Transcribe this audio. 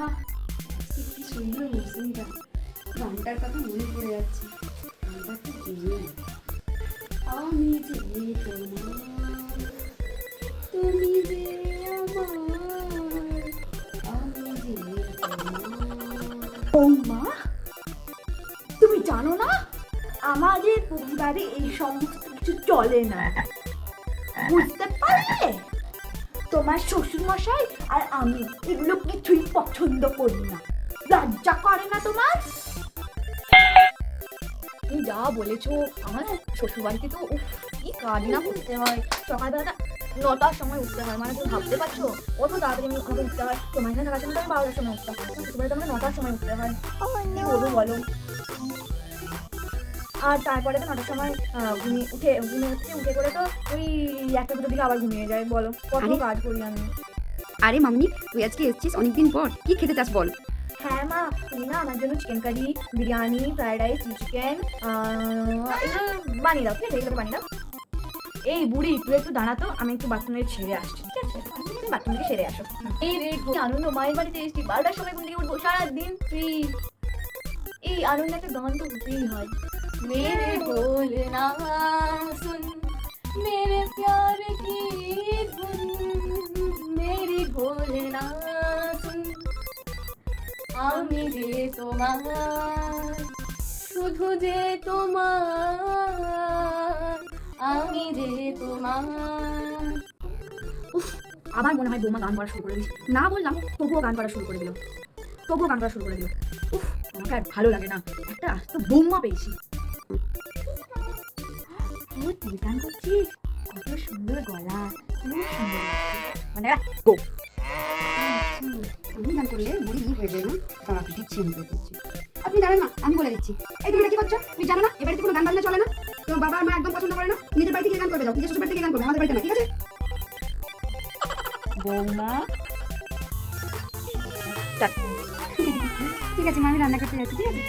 আহা, আজকে কি সুন্দর মৌসুমিটা, গানটার কথা মনে পড়ে যাচ্ছে। গানটা তো গেয়ে আমি যে তোমার, তুমি যে আমার, আমি যে তোমার। বৌমা, তুমি জানো না আমাদের পরিবারে এই সমস্ত কিছু চলে না, বুঝতে পারলে? তোমার শ্বশুর মশাই আর আমি এগুলো কিছুই পছন্দ করি না। লজ্জা করে না তোমার? তুমি যা বলেছো, আমার শ্বশুর বাড়িতে তো কি কাজ না করতে হয়। সকালবেলাটা 9টার সময় উঠতে হয়, মানে তুমি ভাবতে পারছো কত তাড়াতাড়ি আমাকে উঠতে হয়। তোমার এখানে থাকার সময় তো আমি 12টার সময় উঠতাম, শ্বশুর বাড়িতে আমাকে 9টার সময় উঠতে হয়। কি বলবো বলো। আর তারপরে তো 9টার সময় উঠে করে তো ওই 1টা-2টার দিকে আবার ঘুমিয়ে যায়। বলো কত আরে, কাজ করি আমি। আরে মামনি, তুই আজকে এসেছিস অনেকদিন পর, কি খেতে চাস বল? হ্যাঁ মা, তুমি না আমার জন্য chicken curry, biryani, fried rice, chicken এগুলো বানিয়ে দাও, ঠিক আছে? এগুলো বানিয়ে দাও। এই বুড়ি, তুই একটু দাঁড়াতো, আমি একটু বাথরুমে ছেড়ে আসছি, ঠিক আছে? তুমি বাথরুম থেকে সেরে আসো। এই রে, কি আনন্দ, মায়ের বাড়িতে এসেছি, 12টার সময় ঘুম থেকে উঠবো, সারাদিন ফ্রি। এই আনন্দ একটা গান তো হতেই হয়। মেরে ভোলেনা সুন, মেরে প্যার কি ধুন, মেরে ভোলেনা সুন, আমি যে তোমার, শুধু যে তোমার, আমি যে তোমার। আবার মনে হয় বৌমা গান করা শুরু করে দিয়েছে। না বললাম, তবুও গান করা শুরু করে দিল। উফ, আমাকে আর ভালো লাগে না, একটা তো বৌমা পেয়েছি। ও, তুই গান করছিস? কত সুন্দর গলা, খুব সুন্দর লাগছে। মানে গো, আমি গান করলে মুড়ি হয়ে যায় না, তারা দিচ্ছি আমি করে দিচ্ছি। আপনি জানেন না, আমি বলে দিচ্ছি। এই তুমি এটা কি করছো? তুমি জানো না এ বাড়িতে কোনো গান বাজনা চলে না? তোমার বাবা আর মা একদম পছন্দ করে না। নিজের বাড়ি থেকে গান করবে, যাও নিজের শ্বশুর বাড়ি থেকে গান করবে, আমাদের বাড়িতে না, ঠিক আছে? বৌমা, ঠিক আছে মা, আমি রান্না করতে যাচ্ছি, ঠিক আছে?